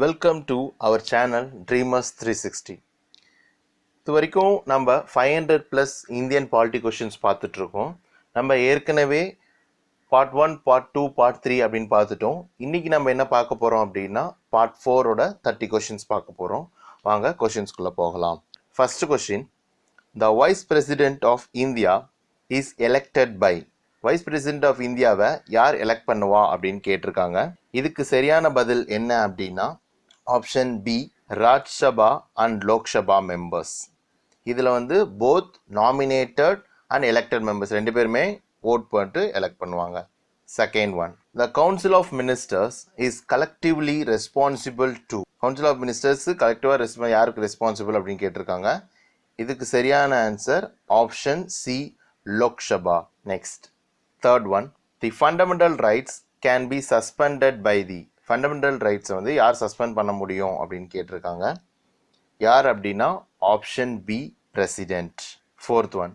Welcome to our channel dreamers 360. இது வரைக்கும் நம்ம 500 ப்ளஸ் இந்தியன் பாலிட்டி கொஷின்ஸ் பார்த்துட்ருக்கோம். நம்ம ஏற்கனவே பார்ட் 1, பார்ட் 2, பார்ட் 3 அப்படின்னு பார்த்துட்டோம். இன்றைக்கி நம்ம என்ன பார்க்க போகிறோம் அப்படின்னா பார்ட் 4ஓட 30 கொஷின்ஸ் பார்க்க போகிறோம். வாங்க கொஷின்ஸ்குள்ளே போகலாம். First question, the vice president of India is elected by. Vice president ஆஃப் இந்தியாவை யார் எலெக்ட் பண்ணுவா அப்படின்னு கேட்டிருக்காங்க. இதுக்கு சரியான பதில் என்ன அப்படின்னா option B, Rajya Sabha and Lok Sabha members. இதில் வந்து both nominated and elected members ரெண்டு பேருமே ஓட் பண்ணிட்டு எலெக்ட் பண்ணுவாங்க. Second one, the council of ministers is collectively responsible to. Council of ministers கலெக்டிவாக யாருக்கு ரெஸ்பான்சிபிள் அப்படின்னு கேட்டிருக்காங்க. இதுக்கு சரியான answer option C, Lok Sabha. Next third one, the fundamental rights can be suspended by the. Fundamental ரைட்ஸை வந்து யார் சஸ்பெண்ட் பண்ண முடியும் அப்படின்னு கேட்டிருக்காங்க. யார் அப்படின்னா option B, president. Fourth one,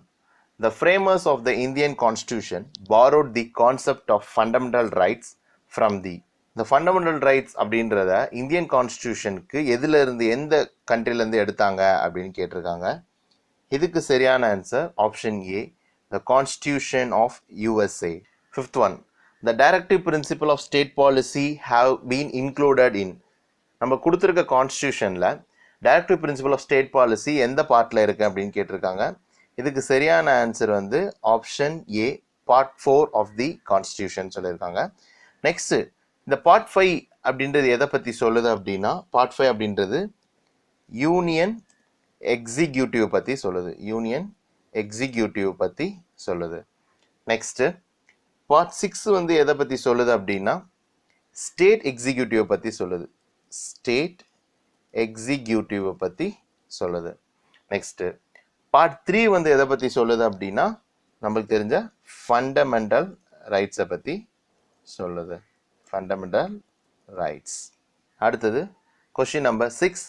the framers of the Indian constitution borrowed the concept of fundamental rights from the. இந்த ஃபண்டமெண்டல் ரைட்ஸ் அப்படின்றத இந்தியன் கான்ஸ்டியூஷனுக்கு எதிலிருந்து எந்த கண்ட்ரிலேருந்து எடுத்தாங்க அப்படின்னு கேட்டிருக்காங்க. இதுக்கு சரியான answer option A, the constitution of USA. Fifth one, the directive principle of state policy have been included in. நம்ம கொடுத்துருக்க கான்ஸ்டியூஷனில் directive principle of state policy எந்த பார்ட்டில் இருக்குது அப்படின்னு கேட்டிருக்காங்க. இதுக்கு சரியான ஆன்சர் வந்து option A, part 4 of the constitution சொல்லியிருக்காங்க. நெக்ஸ்ட்டு இந்த பார்ட் 5 அப்படின்றது எதை பற்றி சொல்லுது அப்படின்னா பார்ட் 5 அப்படின்றது யூனியன் எக்ஸிக்யூட்டிவ் பற்றி சொல்லுது. யூனியன் எக்ஸிக்யூட்டிவ் பற்றி சொல்லுது. நெக்ஸ்ட்டு பார்ட் 6 வந்து எதை பற்றி சொல்லுது அப்படின்னா ஸ்டேட் எக்ஸிக்யூட்டிவை பற்றி சொல்லுது. ஸ்டேட் எக்ஸிக்யூட்டிவை பற்றி சொல்லுது. நெக்ஸ்ட்டு பார்ட் 3 வந்து எதை பற்றி சொல்லுது அப்படின்னா நம்மளுக்கு தெரிஞ்ச ஃபண்டமெண்டல் ரைட்ஸை பற்றி சொல்லுது. Fundamental rights. அடுத்தது question number 6,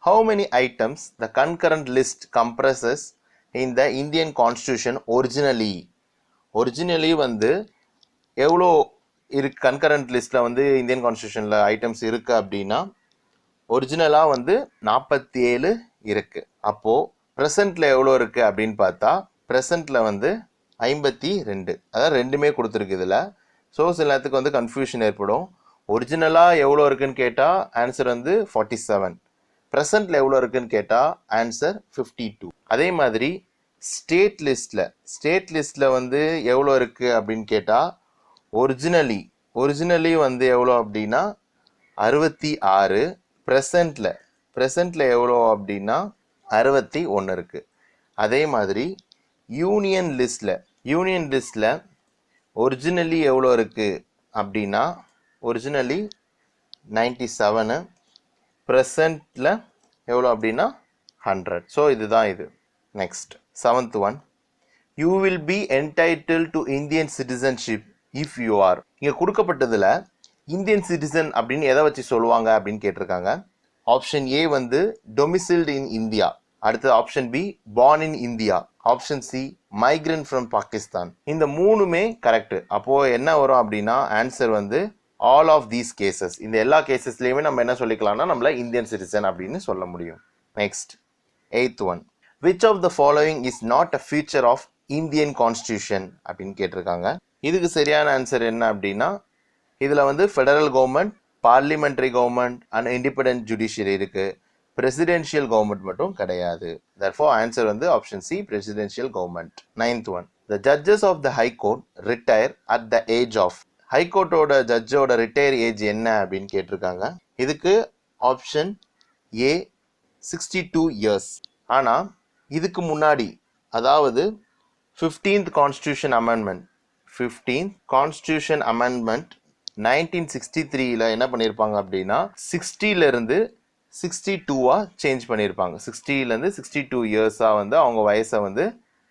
how many items the concurrent list comprises in the Indian constitution originally. Originally வந்து எவ்வளோ இருக்கு கன்கரண்ட் லிஸ்ட்டில் வந்து இந்தியன் கான்ஸ்டியூஷனில் ஐட்டம்ஸ் இருக்குது அப்படின்னா ஒரிஜினலாக வந்து 47 இருக்குது. அப்போது ப்ரெசண்ட்டில் எவ்வளோ இருக்குது அப்படின்னு பார்த்தா ப்ரெசண்ட்டில் வந்து 52, அதாவது ரெண்டுமே கொடுத்துருக்கு இதில். ஸோ சில நேரத்துக்கு வந்து கன்ஃபியூஷன் ஏற்படும். ஒரிஜினலாக எவ்வளோ இருக்குன்னு கேட்டால் ஆன்சர் வந்து 47, ப்ரெசண்ட்டில் எவ்வளோ இருக்குன்னு கேட்டால் ஆன்சர் 52. அதே மாதிரி ஸ்டேட் லிஸ்ட்டில் வந்து எவ்வளோ இருக்குது அப்படின்னு கேட்டால் ஒரிஜினலி வந்து எவ்வளோ அப்படின்னா 66, ப்ரெசண்ட்டில் எவ்வளோ அப்படின்னா 61 இருக்குது. அதே மாதிரி யூனியன் லிஸ்ட்டில் ஒரிஜினலி எவ்வளோ இருக்குது அப்படின்னா ஒரிஜினலி 97, ப்ரெசண்ட்டில் எவ்வளோ அப்படின்னா 100. ஸோ இதுதான் இது. Next seventh one, you will be entitle to Indian citizenship if you are. இங்கே கொடுக்கப்பட்டதில் இந்தியன் சிட்டிசன் அப்படின்னு எதை வச்சு சொல்லுவாங்க அப்படின்னு கேட்டிருக்காங்க. ஆப்ஷன் ஏ வந்து டொமிசில்டு இன் இந்தியா. அடுத்தது option B, born in India. Option C, migrant from Pakistan. இந்த மூணுமே கரெக்ட். அப்போது என்ன வரும் அப்படின்னா ஆன்சர் வந்து ஆல் ஆஃப் தீஸ் கேசஸ். இந்த எல்லா கேசஸ்லேயுமே நம்ம என்ன சொல்லிக்கலாம்னா நம்மள இந்தியன் சிட்டிசன் அப்படின்னு சொல்ல முடியும். Next eighth one, which of the following is not a feature of Indian constitution அப்படின்னு கேட்டிருக்காங்க. இதுக்கு சரியான ஆன்சர் என்ன அப்படின்னா இதில் வந்து federal government, parliamentary government and independent judiciary இருக்குது. பிரசிடென்ஷியல் கவர்மெண்ட் மட்டும் கிடையாது. therefore ஆன்சர் வந்து option C, presidential government. Ninth one, the judges of the high court retire at the age of. ஹைகோர்ட்டோட ஜட்ஜோட ரிட்டையர் ஏஜ் என்ன அப்படின்னு கேட்டிருக்காங்க. இதுக்கு ஆப்ஷன் ஏ, 62 இயர்ஸ். ஆனால் இதுக்கு முன்னாடி அதாவது 15th கான்ஸ்டியூஷன் அமெண்ட்மெண்ட் 1963 என்ன பண்ணியிருப்பாங்க அப்படின்னா 60லேருந்து 62 சேஞ்ச் பண்ணியிருப்பாங்க. 60லேருந்து 62 இயர்ஸாக வந்து அவங்க வயசை வந்து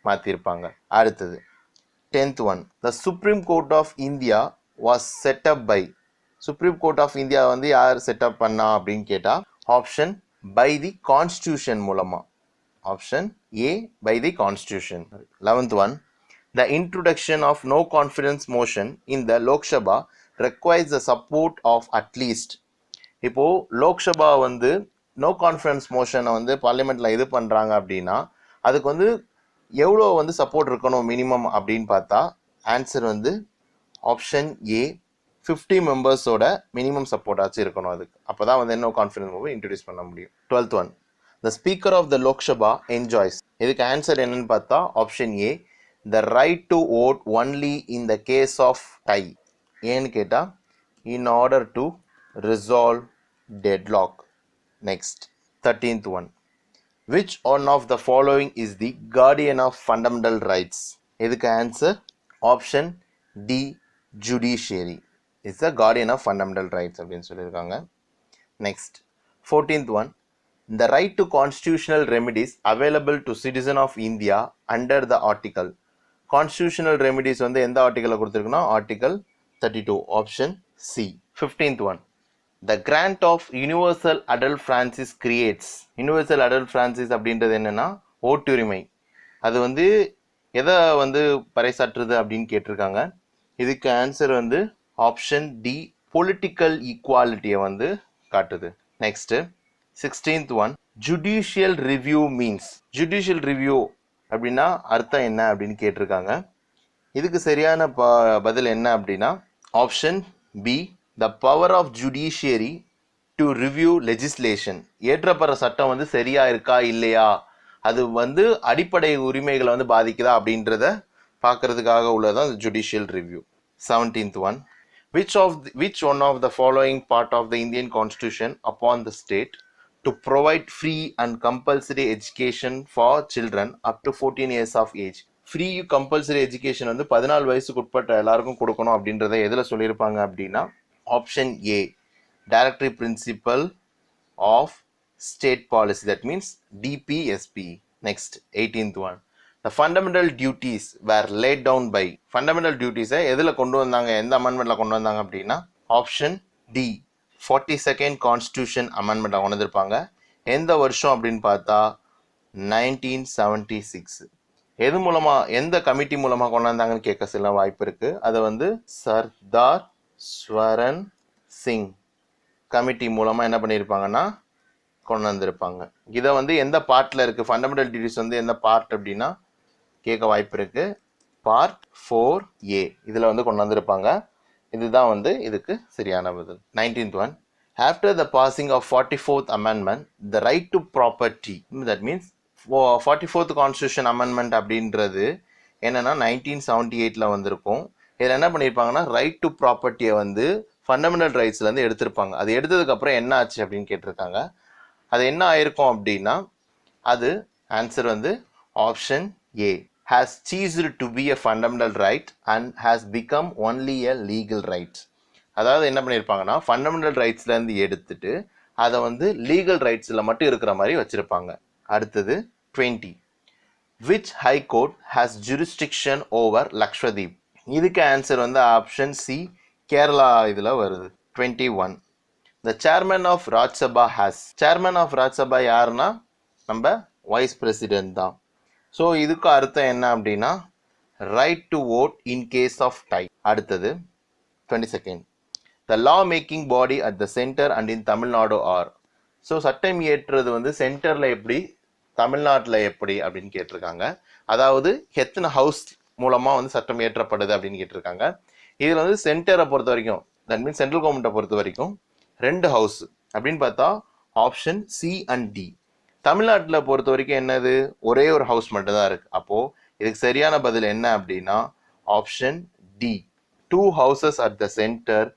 மாற்றிருப்பாங்க. அடுத்தது 10th one, the supreme court of India was set up by. Supreme court of India வந்து யார் செட்டப் பண்ணா அப்படின்னு கேட்டால் ஆப்ஷன் பை தி கான்ஸ்டியூஷன் மூலமாக. Option A, by the constitution. 11th one, the introduction of no confidence motion in the Lok Sabha requires the support of at least. இப்போது லோக்சபா வந்து no confidence மோஷனை வந்து பார்லிமெண்ட்டில் இது பண்ணுறாங்க அப்படின்னா அதுக்கு வந்து எவ்வளோ வந்து சப்போர்ட் இருக்கணும் மினிமம் அப்படின்னு பார்த்தா ஆன்சர் வந்து ஆப்ஷன் ஏ 50 மெம்பர்ஸோட மினிமம் சப்போர்ட் ஆச்சு இருக்கணும் அதுக்கு. அப்போ தான் வந்து நோ கான்ஃபிடன்ஸ் மூவ் இன்ட்ரடியூஸ் பண்ண முடியும். 12th one, the speaker of the Lok Sabha enjoys. இதுக்கு ஆன்சர் என்னன்னு பார்த்தா option A the right to vote only in the case of tie. ஏன்னு கேட்டால் in order to resolve deadlock. Next 13th one, which one of the following is the guardian of fundamental rights? இதுக்கு answer option D judiciary is the guardian of fundamental rights அப்படின்னு சொல்லியிருக்காங்க. Next 14th one, the right to constitutional remedies available to citizen of India under the article. constitutional remedies வந்து எந்த ஆர்டிக்கலில் கொடுத்துருக்குன்னா article 32 option C. 15th one, the grant of universal adult franchise creates. universal adult franchise அப்படின்றது என்னன்னா ஓட்டுரிமை. அது வந்து எதை வந்து பறைசாற்றுது அப்படின்னு கேட்டிருக்காங்க. இதுக்கு ஆன்சர் வந்து ஆப்ஷன் டி பொலிட்டிக்கல் ஈக்குவாலிட்டியை வந்து காட்டுது. Next 16th one, judicial review means. Judicial review அப்படின்னா அர்த்தம் என்ன அப்படின்னு கேட்டிருக்காங்க. இதுக்கு சரியான பதில் என்ன அப்படின்னா option B the power of judiciary to review legislation. ஏற்றப்படுற சட்டம் வந்து சரியா இருக்கா இல்லையா, அது வந்து அடிப்படை உரிமைகளை வந்து பாதிக்குதா அப்படின்றத பார்க்கறதுக்காக உள்ளதான் judicial review. 17th one, which one of the following part of the Indian Constitution upon the state to provide free and compulsory education for children up to 14 years of age. Free compulsory education வந்து 14 வயசுக்கு உட்பட்ட எல்லாருக்கும் கொடுக்கணும் அப்படின்றத எதில் சொல்லியிருப்பாங்க அப்படின்னா option A directory principle of state policy, that means DPSP. Next 18th one, the fundamental duties were laid down by. fundamental duties எதில் கொண்டு வந்தாங்க, எந்த அமெண்ட்மெண்ட்டில் கொண்டு வந்தாங்க அப்படின்னா ஆப்ஷன் டி 42nd கான்ஸ்டியூஷன் அமெண்ட்மெண்ட்டை கொண்டு வந்திருப்பாங்க. எந்த வருஷம் அப்படின்னு பார்த்தா 1976. எது மூலமாக, எந்த கமிட்டி மூலமாக கொண்டு வந்தாங்கன்னு கேட்க சில வாய்ப்பு இருக்குது. அதை வந்து சர்தார் ஸ்வரன் சிங் கமிட்டி மூலமாக என்ன பண்ணியிருப்பாங்கன்னா கொண்டு வந்திருப்பாங்க. இதை வந்து எந்த பார்ட்டில் இருக்குது, ஃபண்டமெண்டல் டியூட்டிஸ் வந்து எந்த பார்ட் அப்படின்னா கேட்க வாய்ப்பு இருக்கு. பார்ட் 4A இதில் வந்து கொண்டு வந்திருப்பாங்க. இதுதான் வந்து இதுக்கு சரியான பதில். 19th one, after the passing of 44th amendment the right to property, that means 44th constitution amendment அப்படின்றது என்னன்னா 1978 வந்திருக்கும். இதில் என்ன பண்ணியிருப்பாங்கன்னா ரைட் டு ப்ராப்பர்ட்டியை வந்து ஃபண்டமெண்டல் ரைட்ஸ்லேருந்து எடுத்திருப்பாங்க. அது எடுத்ததுக்கப்புறம் என்ன ஆச்சு அப்படின்னு கேட்டிருக்காங்க. அது என்ன ஆயிருக்கும் அப்படின்னா அது ஆன்சர் வந்து option A has ceased to be a fundamental right and has become only a legal right. அதாவது என்ன பண்ணியிருப்பாங்கன்னா ஃபண்டமெண்டல் ரைட்ஸ்லேருந்து எடுத்துட்டு அதை வந்து லீகல் ரைட்ஸில் மட்டும் இருக்கிற மாதிரி வச்சுருப்பாங்க. அடுத்தது 20, which high court has jurisdiction over Lakshadweep. இதுக்கு ஆன்சர் வந்து ஆப்ஷன் சி கேரளா இதில் வருது. 21, the chairman of Rajya Sabha has. chairman of Rajya Sabha யாருன்னா நம்ம வைஸ் பிரசிடென்ட் தான். ஸோ இதுக்கு அர்த்தம் என்ன அப்படின்னா right to vote in case of tie. அடுத்தது 22nd, the law making body at the centre and in Tamil Nadu are. So சட்டம் இயற்றுறது வந்து சென்டரில் எப்படி, தமிழ்நாட்டில் எப்படி அப்படின்னு கேட்டிருக்காங்க. அதாவது எத்தனை ஹவுஸ் மூலமாக வந்து சட்டம் இயற்றப்படுது அப்படின்னு கேட்டிருக்காங்க. இதில் வந்து சென்டரை பொறுத்த வரைக்கும், தட் மீன்ஸ் சென்ட்ரல் கவர்மெண்ட்டை பொறுத்த வரைக்கும் 2 ஹவுஸ் அப்படின்னு பார்த்தா ஆப்ஷன் சி அண்ட் டி. தமிழ்நாட்டில் பொறுத்த வரைக்கும் என்னது, ஒரே ஒரு ஹவுஸ் மட்டும்தான் இருக்குது. அப்போது இதுக்கு சரியான பதில் என்ன அப்படின்னா option D 2 houses at the centre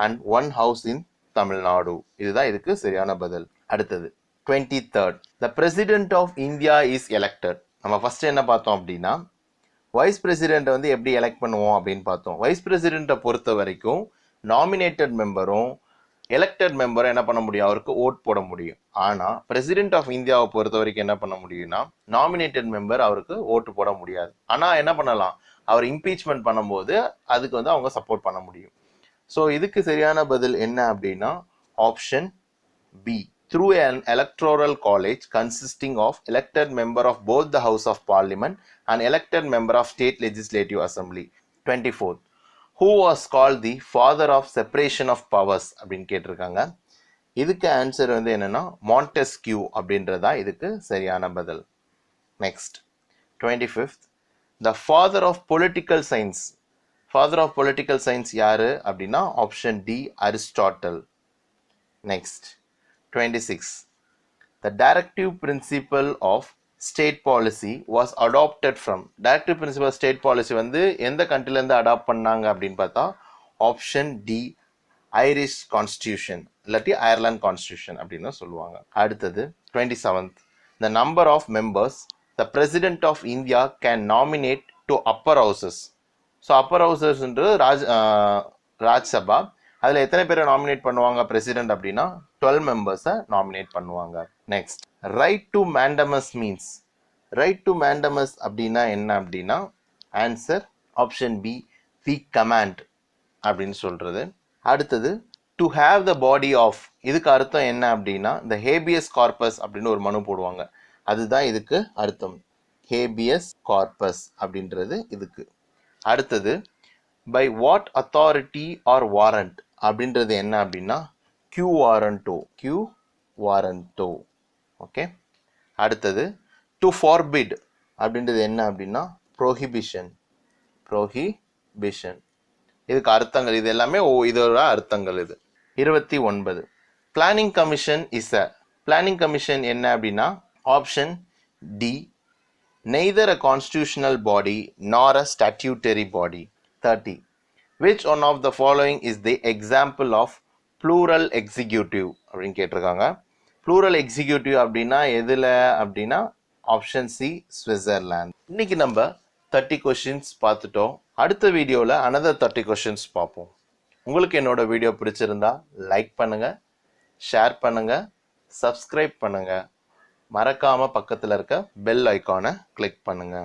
and 1 house in Tamil Nadu. இதுதான் இதுக்கு சரியான பதில். அடுத்தது 23rd, the president of India is elected. நம்ம ஃபர்ஸ்ட் என்ன பார்த்தோம் அப்படின்னா வைஸ் பிரசிடென்ட்டை வந்து எப்படி எலெக்ட் பண்ணுவோம் அப்படின்னு பார்த்தோம். வைஸ் பிரசிடென்ட்டை பொறுத்த வரைக்கும் நாமினேட்டட் மெம்பரும் எலெக்டட் மெம்பரும் என்ன பண்ண முடியும், அவருக்கு ஓட் போட முடியும். ஆனால் பிரசிடென்ட் ஆஃப் இந்தியாவை பொறுத்த வரைக்கும் என்ன பண்ண முடியும்னா நாமினேட்டட் மெம்பர் அவருக்கு ஓட்டு போட முடியாது. ஆனால் என்ன பண்ணலாம், அவர் இம்பீச்மெண்ட் பண்ணும்போது அதுக்கு வந்து அவங்க சப்போர்ட் பண்ண முடியும். ஸோ இதுக்கு சரியான பதில் என்ன அப்படின்னா option B through an electoral college consisting of elected member of both the House of Parliament and elected member of State Legislative Assembly. 24th, who was called the father of separation of powers அப்படின்னு கேட்டிருக்காங்க. இதுக்கு answer வந்து என்னன்னா Montesquieu அப்படின்றதா இதுக்கு சரியான பதில். Next 25th, the father of political science. Father of political science யாரு அப்படின்னா option D Aristotle. Next 26, the directive principle of state policy was adopted from. Directive principle of state policy வந்து எந்த கண்ட்ரில இருந்து அடாப்ட் பண்ணாங்க அப்படின்னு பார்த்தா ஆப்ஷன் டி ஐரிஷ் கான்ஸ்டியூஷன் இல்லாட்டி அயர்லாந்து கான்ஸ்டியூஷன் அப்படின்னு சொல்லுவாங்க. அடுத்தது 27th, the number of members the president of India can nominate to upper houses. So upper ஹவுசஸ்ன்றது ராஜ்சபா. அதில் எத்தனை பேரை நாமினேட் பண்ணுவாங்க பிரசிடென்ட் அப்படின்னா 12 மெம்பர்ஸை நாமினேட் பண்ணுவாங்க. Next, right to mandamus means. Right to mandamus அப்படின்னா என்ன அப்படின்னா answer option B the command அப்படின்னு சொல்றது. அடுத்தது to have the body of, இதுக்கு அர்த்தம் என்ன அப்படின்னா இந்த ஹேபியஸ் கார்பஸ் அப்படின்னு ஒரு மனு போடுவாங்க, அதுதான் இதுக்கு அர்த்தம். ஹேபியஸ் கார்பஸ் அப்படின்றது இதுக்கு. அடுத்தது by what authority or warrant அப்படின்றது என்ன அப்படின்னா கியூ வாரண்டோ. ஓகே. அடுத்தது டு ஃபார்பிட் அப்படின்றது என்ன அப்படின்னா ப்ரோஹிபிஷன். இதுக்கு அர்த்தங்கள் இது எல்லாமே இதோட அர்த்தங்கள் இது. 29, planning commission is a. Planning commission என்ன அப்படின்னா option D neither a constitutional body nor a statutory body. 30, which one of the following is the example of plural executive அப்படின்னு கேட்டிருக்காங்க. plural executive அப்படின்னா எதுல அப்படின்னா ஆப்ஷன் சி ஸ்விட்சர்லாந்து. இன்னைக்கு நம்ம 30 questions பார்த்துட்டோம். அடுத்த வீடியோவில் another 30 கொஸ்டின்ஸ் பார்ப்போம். உங்களுக்கு என்னோட வீடியோ பிடிச்சிருந்தா லைக் பண்ணுங்க, ஷேர் பண்ணுங்க, சப்ஸ்கிரைப் பண்ணுங்க, மறக்காம பக்கத்தில் இருக்க பெல் ஐக்கானை கிளிக் பண்ணுங்க.